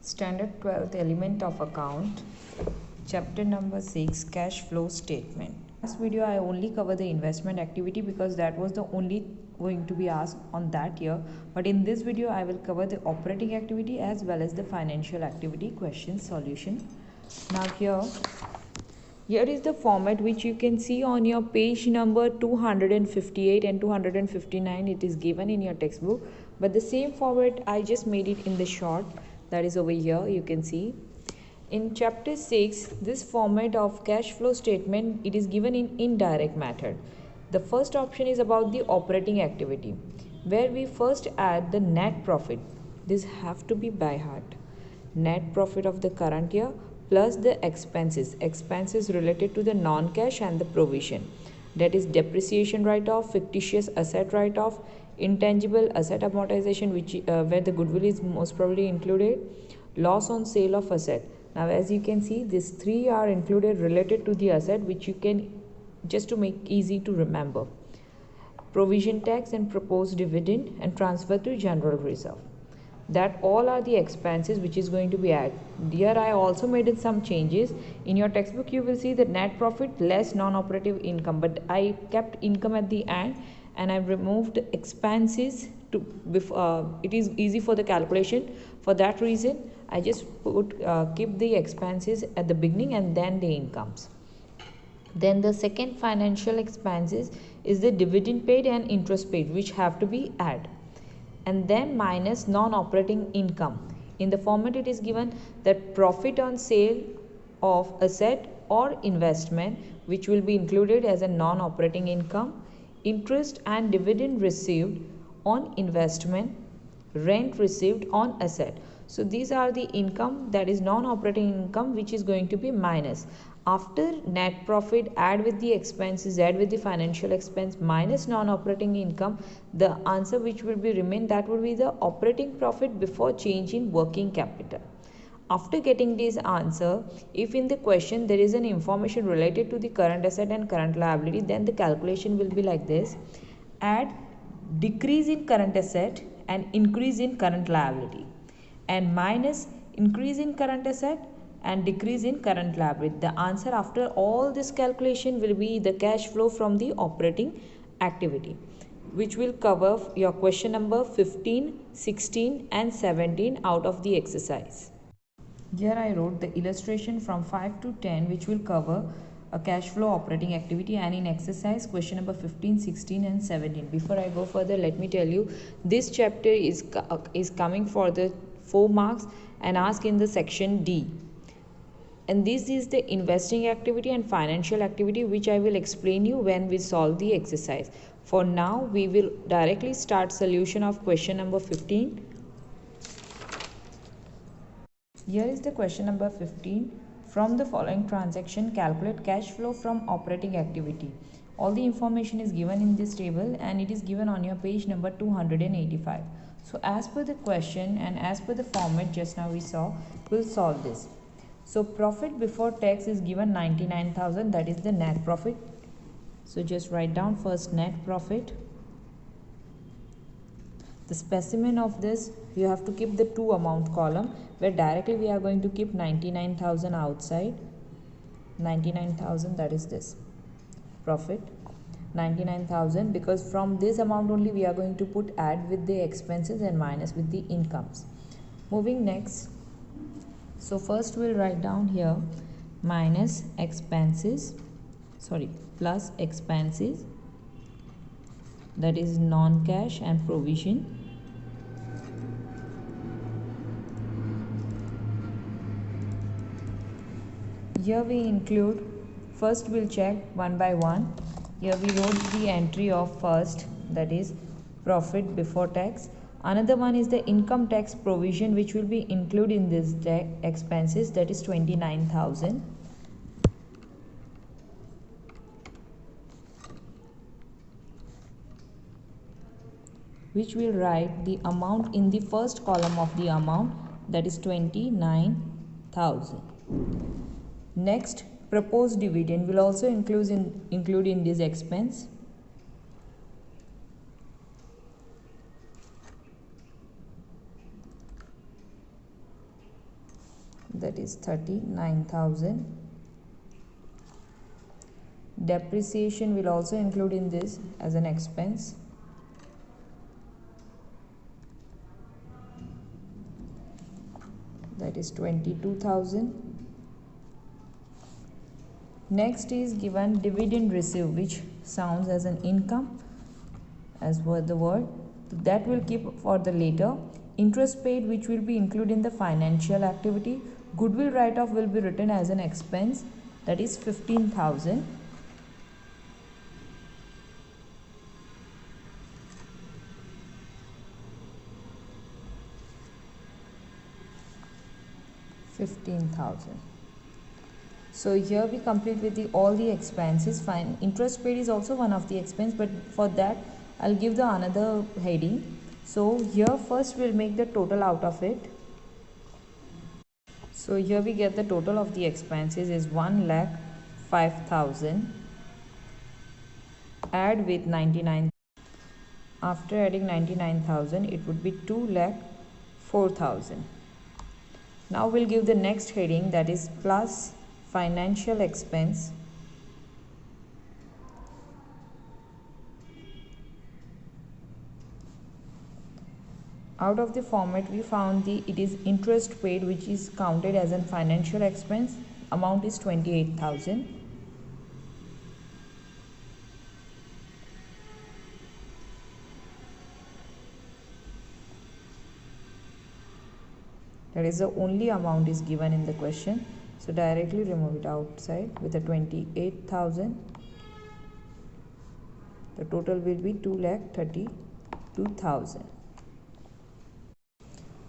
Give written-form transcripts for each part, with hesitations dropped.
Standard 12th element of account, chapter number 6, cash flow statement. Last video I only cover the investment activity because that was the only going to be asked on that year, but in this video I will cover the operating activity as well as the financial activity question solution. Now here is the format which you can see on your page number 258 and 259. It is given in your textbook, but the same format I just made it in the short, that is over here. You can see in chapter 6 this format of cash flow statement, it is given in indirect method. The first option is about the operating activity, where we first add the net profit. This have to be by heart. Net profit of the current year plus the expenses related to the non-cash and the provision, that is depreciation write-off, fictitious asset write-off, intangible asset amortization, which where the goodwill is most probably included, loss on sale of asset. Now as you can see, these three are included related to the asset, which you can just to make easy to remember: provision tax and proposed dividend and transfer to general reserve. That all are the expenses which is going to be added. Here I also made some changes. In your textbook you will see the net profit less non-operative income, but I kept income at the end and I removed expenses to it is easy for the calculation. For that reason I just keep the expenses at the beginning and then the incomes. Then the second financial expenses is the dividend paid and interest paid, which have to be added, and then minus non-operating income. In the format it is given that profit on sale of asset or investment, which will be included as a non-operating income, interest and dividend received on investment, rent received on asset. So these are the income, that is non-operating income, which is going to be minus. After net profit, add with the expenses, add with the financial expense minus non-operating income, the answer which will be remain, that will be the operating profit before change in working capital. After getting this answer, if in the question there is an information related to the current asset and current liability, then the calculation will be like this: add decrease in current asset and increase in current liability, and minus increase in current asset and decrease in current liability. The answer after all this calculation will be the cash flow from the operating activity, which will cover your question number 15, 16 and 17 out of the exercise. Here I wrote the illustration from 5 to 10, which will cover a cash flow operating activity, and in exercise question number 15, 16 and 17. Before I go further, let me tell you, this chapter is coming for the 4 marks and asked in the section D. And this is the investing activity and financial activity, which I will explain you when we solve the exercise. For now, we will directly start solution of question number 15. Here is the question number 15. From the following transaction, calculate cash flow from operating activity. All the information is given in this table and it is given on your page number 285. So as per the question and as per the format just now we saw, we'll solve this. So profit before tax is given 99,000, that is the net profit. So just write down first net profit. The specimen of this, you have to keep the 2 amount column, where directly we are going to keep 99,000 outside. 99,000, that is this profit 99,000, because from this amount only we are going to put add with the expenses and minus with the incomes. Moving next, so first we'll write down here minus expenses, plus expenses, that is non-cash and provision. Here we include, first we'll check one by one. Here we wrote the entry of first, that is profit before tax. Another one is the income tax provision, which will be included in this expenses, that is 29,000. Which will write the amount in the first column of the amount, that is 29,000. Next, proposed dividend will also include in this expense. that is 39,000. Depreciation will also include in this as an expense. That is 22,000. Next is given dividend received, which sounds as an income as per the word. That will keep for the later. Interest paid, which will be included in the financial activity. Goodwill write-off will be written as an expense, that is 15,000. So here we complete with all the expenses. Fine. Interest paid is also one of the expense, but for that I'll give the another heading. So here first we'll make the total out of it. So here we get the total of the expenses is 1,05,000. Add with 99. After adding 99,000, it would be 2,04,000. Now we'll give the next heading, that is plus financial expense. Out of the format we found it is interest paid, which is counted as a financial expense. Amount is 28,000. That is the only amount is given in the question. So directly remove it outside with the 28,000. The total will be 2,32,000.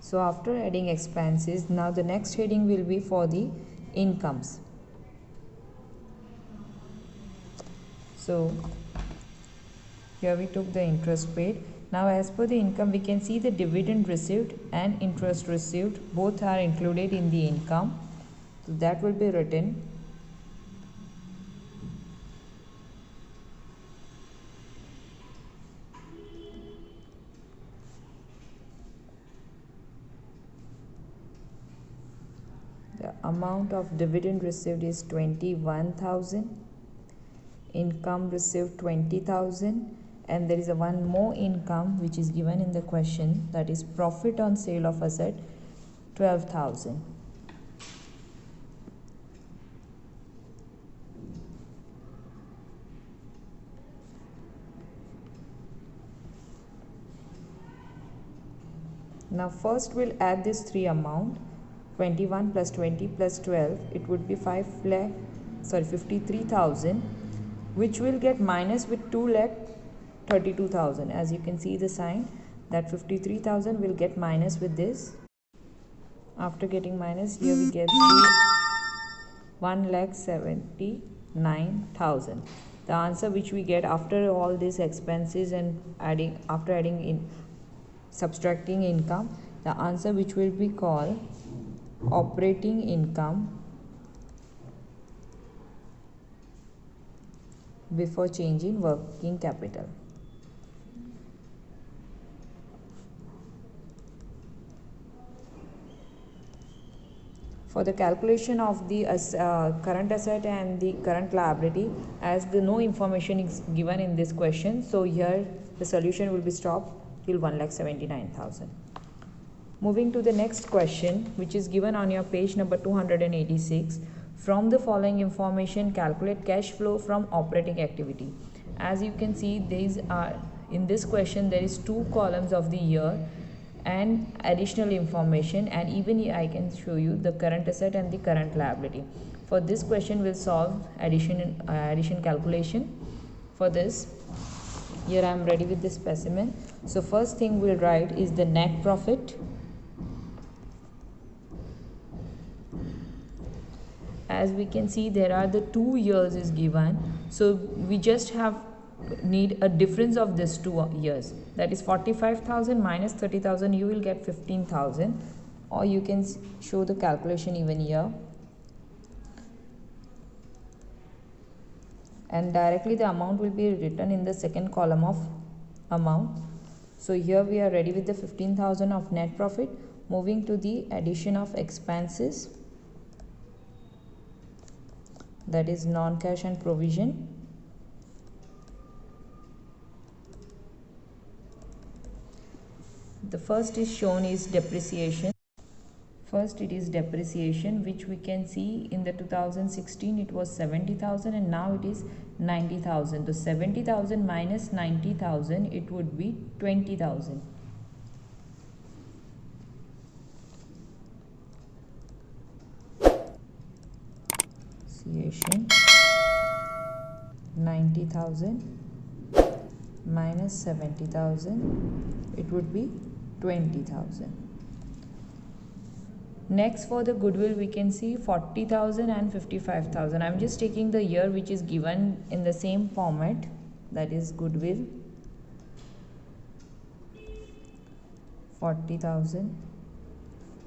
So after adding expenses, now the next heading will be for the incomes. So here we took the interest paid. Now as per the income, we can see the dividend received and interest received both are included in the income. So that will be written. The amount of dividend received is 21,000. Income received 20,000. And there is a one more income which is given in the question, that is profit on sale of asset, 12,000. Now first we'll add this three amount, 21 plus 20 plus 12, it would be 53,000, which will get minus with 2,32,000. As you can see the sign, that 53,000 will get minus with this. After getting minus, here we get 1,79,000. The answer which we get after all these expenses and subtracting income, the answer which will be called operating income before change in working capital. For the calculation of the current asset and the current liability, as no information is given in this question, so here the solution will be stopped till 1,79,000. Moving to the next question, which is given on your page number 286. From the following information, calculate cash flow from operating activity. As you can see, these are in this question there is two columns of the year and additional information, and even I can show you the current asset and the current liability. For this question we'll solve addition calculation. For this, here I am ready with the specimen. So first thing we'll write is the net profit. As we can see, there are the 2 years is given, so we just need a difference of this 2 years, that is 45,000 minus 30,000, you will get 15,000, or you can show the calculation even here, and directly the amount will be written in the second column of amount. So here we are ready with the 15,000 of net profit. Moving to the addition of expenses. that is non-cash and provision. The first is shown is depreciation. First it is depreciation, which we can see in the 2016 it was 70,000 and now it is 90,000. So 70,000 minus 90,000, it would be 20,000. Depreciation 90,000 minus 70,000, it would be 20,000. Next, for the goodwill, we can see 40,000 and 55,000. I'm just taking the year which is given in the same format, that is goodwill 40,000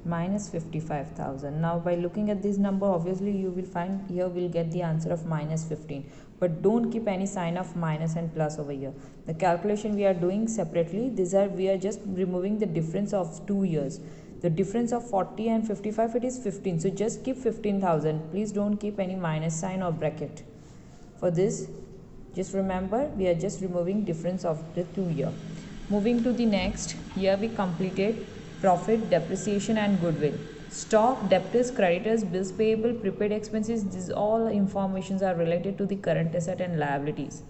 minus 55,000. Now by looking at this number, obviously you will find here we'll get the answer of minus 15, but don't keep any sign of minus and plus over here. The calculation we are doing separately, we are just removing the difference of 2 years. The difference of 40 and 55, it is 15, so just keep 15,000. Please don't keep any minus sign or bracket. For this, just remember we are just removing difference of the 2 year. Moving to the next, here we completed profit, depreciation and goodwill. Stock, debtors, creditors, bills payable, prepaid expenses, these all informations are related to the current asset and liabilities.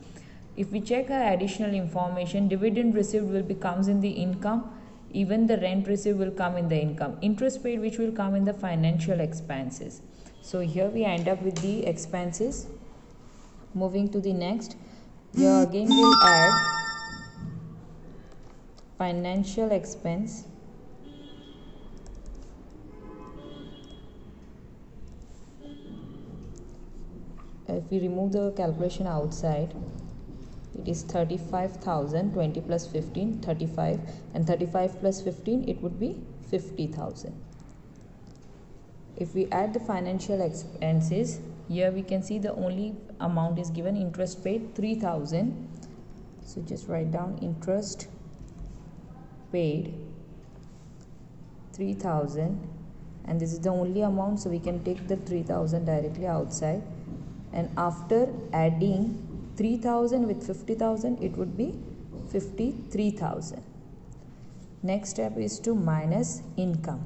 If we check our additional information, dividend received will becomes in the income, even the rent received will come in the income, interest paid which will come in the financial expenses. So here we end up with the expenses. Moving to the next, here again we'll add financial expense, if we remove the calculation outside, it is 35,000, 20 plus 15, 35, and 35 plus 15, it would be 50,000. If we add the financial expenses, here we can see the only amount is given, interest paid 3,000. So just write down interest paid 3,000, and this is the only amount, so we can take the 3,000 directly outside. And after adding 3,000 with 50,000, it would be 53,000. Next step is to minus income.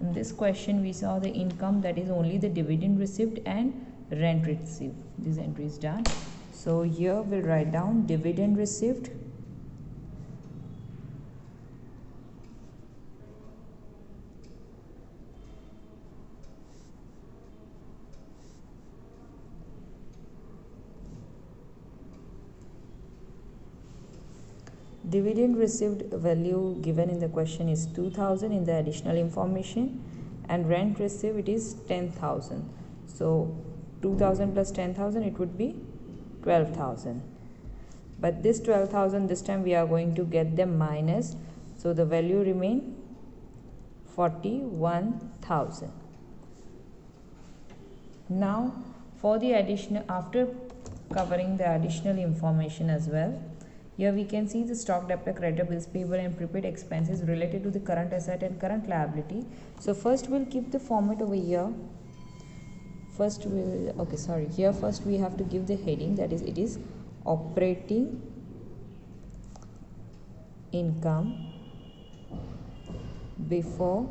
In this question we saw the income, that is only the dividend received and rent received. This entry is done. So here we'll write down dividend received, dividend received value given in the question is 2,000 in the additional information, and rent received it is 10,000. So 2,000 plus 10,000, it would be 12,000. But this 12,000, this time we are going to get them minus, so the value remain 41,000. Now for the additional, after covering the additional information as well, here we can see the stock, debtor, creditor, bills payable and prepaid expenses related to the current asset and current liability. So first we'll keep the format over here. First we have to give the heading, that is, it is operating income before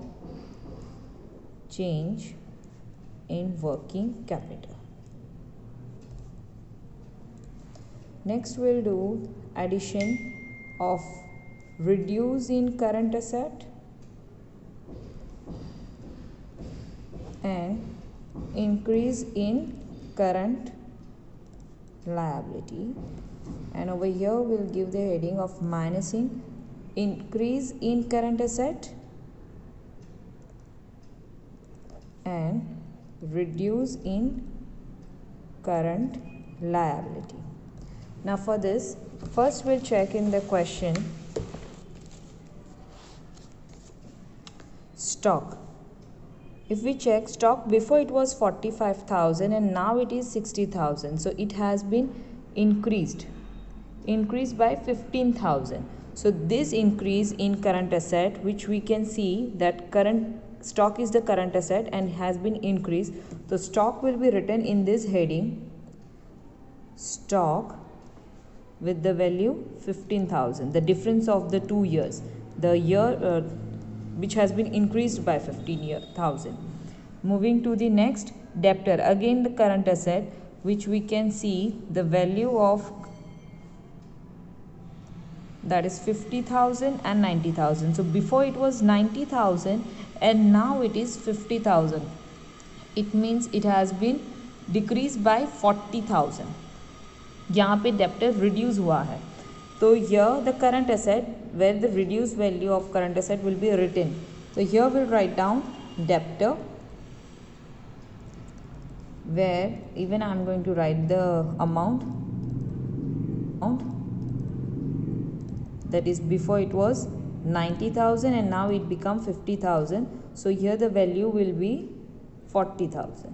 change in working capital. Next we'll do addition of reduce in current asset and increase in current liability, and over here we'll give the heading of minusing increase in current asset and reduce in current liability. Now for this, first we'll check in the question stock. If we check stock, before it was 45,000 and now it is 60,000, so it has been increased by 15,000. So this increase in current asset, which we can see that current stock is the current asset and has been increased. So stock will be written in this heading, stock with the value 15,000, the difference of the 2 years, the year which has been increased by 15,000. Moving to the next, debtor, again the current asset, which we can see the value of that is 50,000 and 90,000. So before it was 90,000 and now it is 50,000. It means it has been decreased by 40,000. यहाँ पे debtor reduce हुआ है. So here the current asset, where the reduced value of current asset will be written. So here we'll write down debtor, where even I am going to write the amount that is before it was 90,000 and now it become 50,000. So here the value will be 40,000.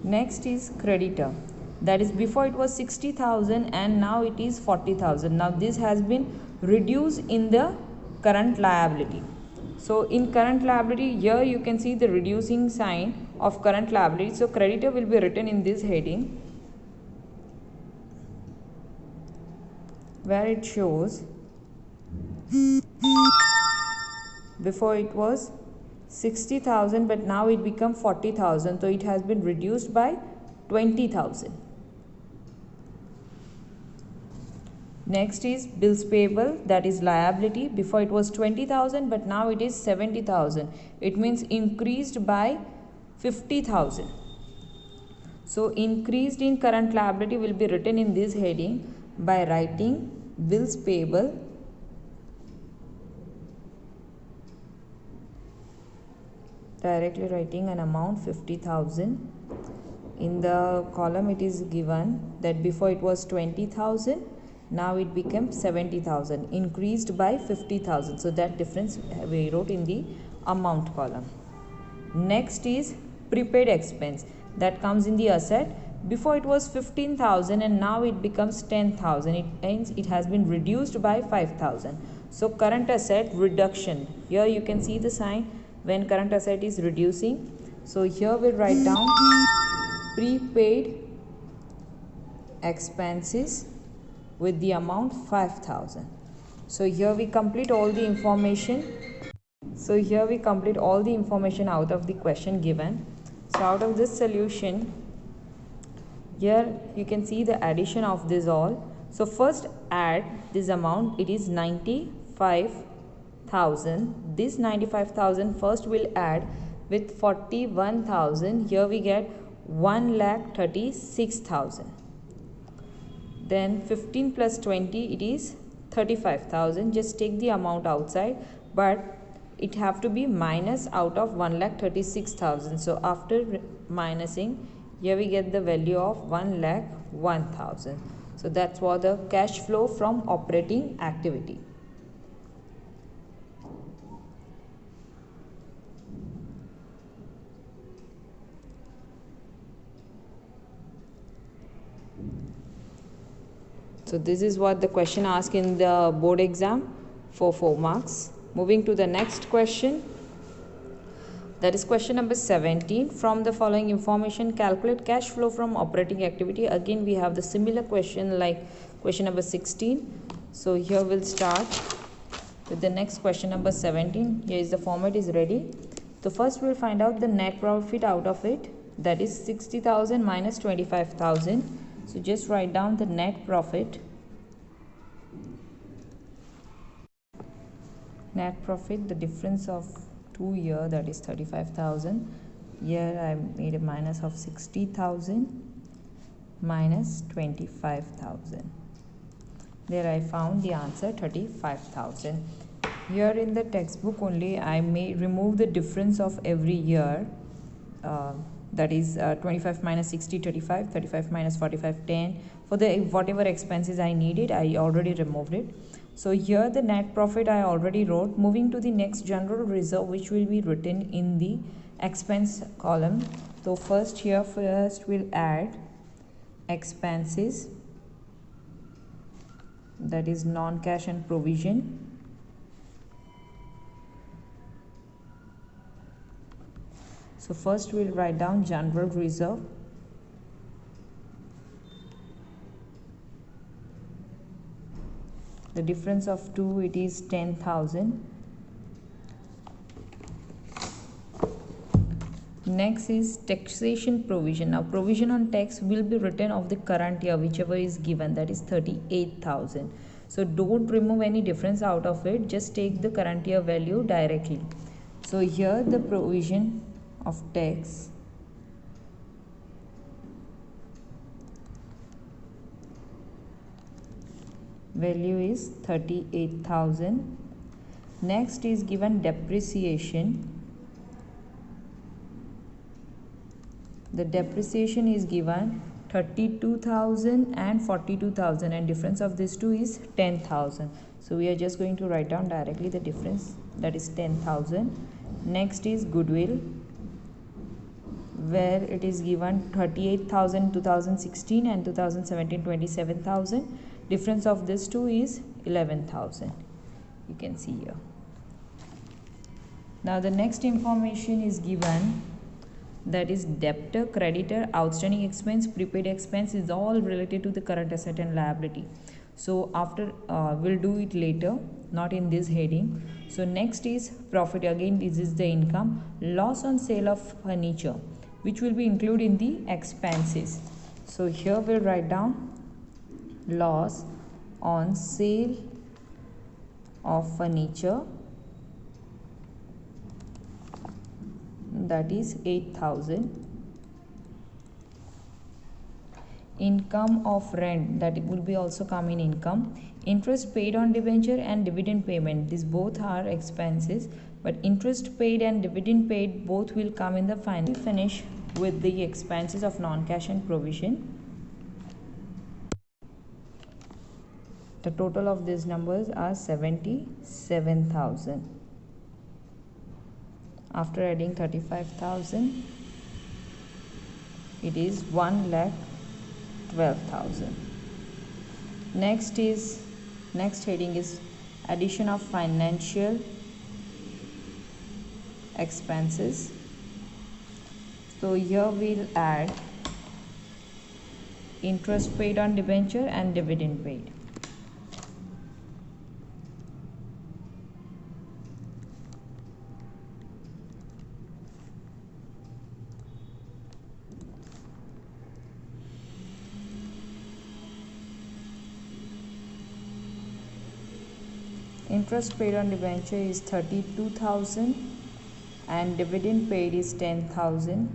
Next is creditor, that is before it was 60,000 and now it is 40,000. Now this has been reduced in the current liability. So in current liability, here you can see the reducing sign of current liability. So creditor will be written in this heading, where it shows before it was 60,000 but now it become 40,000. So it has been reduced by 20,000. Next is bills payable, that is liability. Before it was 20,000 but now it is 70,000. It means increased by 50,000. So increased in current liability will be written in this heading by writing bills payable, directly writing an amount 50,000. In the column it is given that before it was 20,000, now it became 70,000, increased by 50,000. So that difference we wrote in the amount column. Next is prepaid expense, that comes in the asset. Before it was 15,000 and now it becomes 10,000. It means it has been reduced by 5,000. So current asset reduction, here you can see the sign when current asset is reducing. So here we'll write down prepaid expenses with the amount 5,000. So here we complete all the information. Out of the question given. So out of this solution, here you can see the addition of this all. So first add this amount, it is 95,000. This 95,000 first will add with 41,000. Here we get 1,36,000. Then 15 plus 20, it is 35,000. Just take the amount outside, but it have to be minus out of 1,36,000. So after minusing, here we get the value of 1,01,000. So that's what the cash flow from operating activity. So this is what the question asked in the board exam for 4 marks. Moving to the next question. That is question number 17. From the following information, calculate cash flow from operating activity. Again, we have the similar question like question number 16. So here we'll start with the next question number 17. Here is the format is ready. So first we'll find out the net profit out of it. That is 60,000 minus 25,000. So just write down the net profit. Net profit, the difference of 2 year, that is 35,000. Here I made a minus of 60,000 minus 25,000. There I found the answer 35,000. Here in the textbook only I may remove the difference of every year. That is 25 minus 60, 35, 35 minus 45, 10. For the whatever expenses I needed, I already removed it. So here the net profit I already wrote. Moving to the next, general reserve, which will be written in the expense column. So first we'll add expenses, that is non-cash and provision. So first we'll write down general reserve. The difference of 2, it is 10,000. Next is taxation provision. Now provision on tax will be written of the current year, whichever is given, that is 38,000. So don't remove any difference out of it, just take the current year value directly. So here the provision of tax value is 38,000. Next is given depreciation. The depreciation is given 32,000 and 42,000, and difference of these two is 10,000. So we are just going to write down directly the difference, that is 10,000. Next is goodwill, where it is given 38,000 2016 and 2017 27,000. Difference of this two is 11,000. You can see here. Now the next information is given, that is debtor, creditor, outstanding expense, prepaid expense is all related to the current asset and liability. So after we'll do it later, not in this heading. So next is profit. Again, this is the income. Loss on sale of furniture, which will be included in the expenses. So here we'll write down loss on sale of furniture, that is 8,000. Income of rent, that it will be also come in income. Interest paid on debenture and dividend payment, these both are expenses, but interest paid and dividend paid both will come in the final. Finish with the expenses of non-cash and provision. The total of these numbers are 77,000. After adding 35,000, it is 1,12,000. Next heading is addition of financial expenses. So here we'll add interest paid on debenture and dividend paid. Interest paid on debenture is 32,000 and dividend paid is 10,000.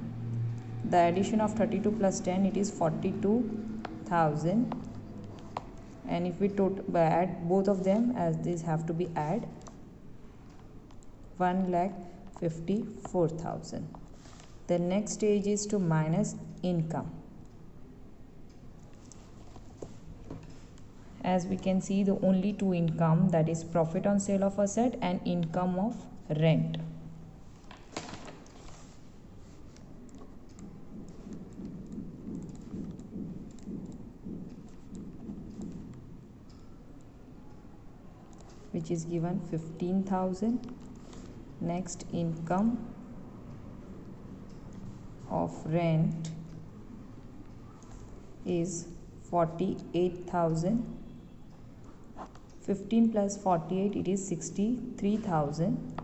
The addition of 32 plus 10, it is 42,000. And if we add both of them, as these have to be add, 1,54,000. The next stage is to minus income. As we can see, the only two income, that is profit on sale of asset and income of rent. Which is given 15,000. Next, income of rent is 48,000. 15 plus 48, it is 63,000.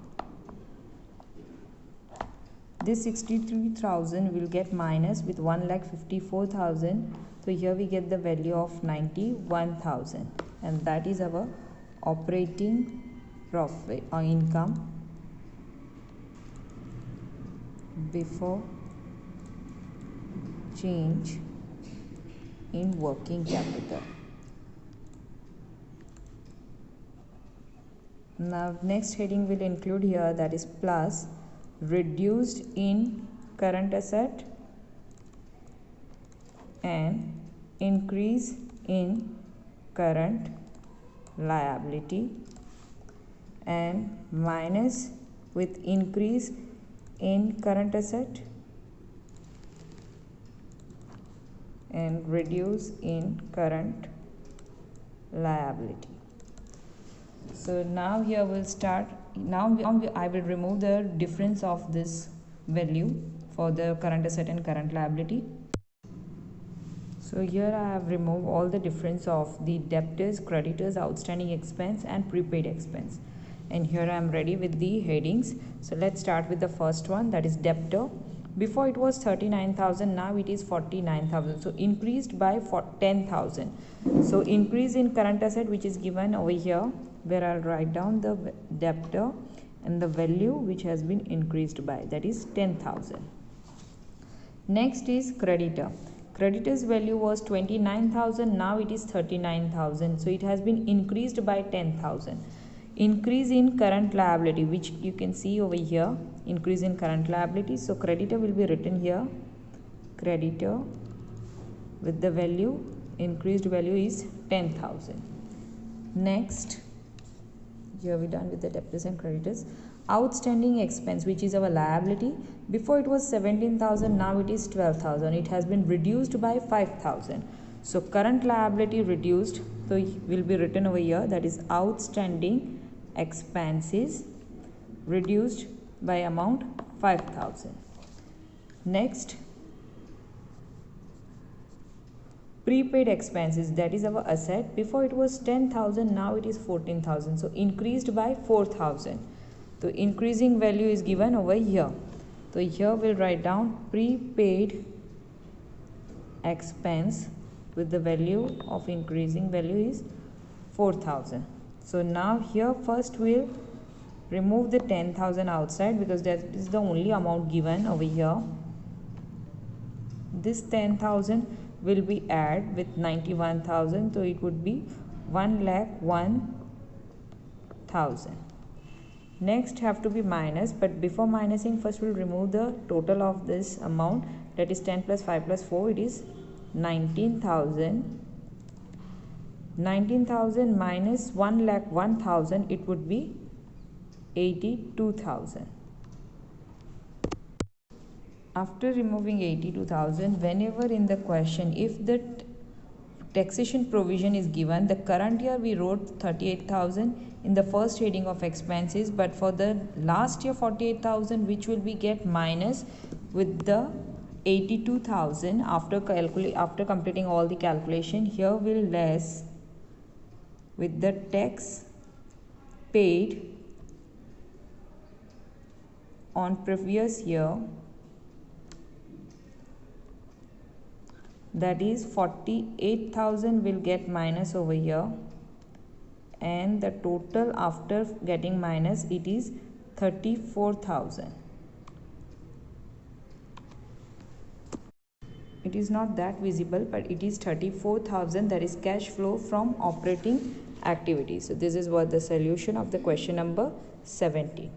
This 63,000 will get minus with 1,54,000. So here we get the value of 91,000, and that is our operating profit or income before change in working capital. Now next heading will include here, that is plus reduced in current asset and increase in current liability, and minus with increase in current asset and reduce in current liability. So now here we'll start. I will remove the difference of this value for the current asset and current liability. So here I have removed all the difference of the debtors, creditors, outstanding expense and prepaid expense. And here I am ready with the headings. So let's start with the first one, that is debtor. Before it was 39,000, now it is 49,000. So increased by 10,000. So increase in current asset, which is given over here, where I'll write down the debtor and the value which has been increased by, that is 10,000. Next is creditor. Creditor's value was 29,000, now it is 39,000. So it has been increased by 10,000. Increase in current liability, which you can see over here, increase in current liability. So creditor will be written here, creditor with the value, increased value is 10,000. Next, here we done with the debtors and creditors. Outstanding expense, which is our liability. Before it was 17,000, now it is 12,000. It has been reduced by 5,000. So current liability reduced, so it will be written over here, that is outstanding expenses reduced by amount 5,000. Next, prepaid expenses, that is our asset. Before it was 10,000, now it is 14,000. So increased by 4,000. So increasing value is given over here. So here we'll write down prepaid expense with the value of increasing value is 4,000. So now here first we'll remove the 10,000 outside because that is the only amount given over here. This 10,000 will be add with 91,000, so it would be 1,01,000. Next have to be minus, but before minusing first we'll remove the total of this amount, that is 10 plus 5 plus 4, it is 19,000. 19,000 minus 1,01,000, it would be 82,000. After removing 82,000, whenever in the question, if the taxation provision is given, the current year we wrote 38,000 in the first heading of expenses, but for the last year 48,000, which will be get minus with the 82,000 after completing all the calculation. Here will less with the tax paid on previous year, that is 48,000 will get minus over here, and the total after getting minus, it is 34,000. It is not that visible, but it is 34,000, that is cash flow from operating activities. So this is what the solution of the question number 17.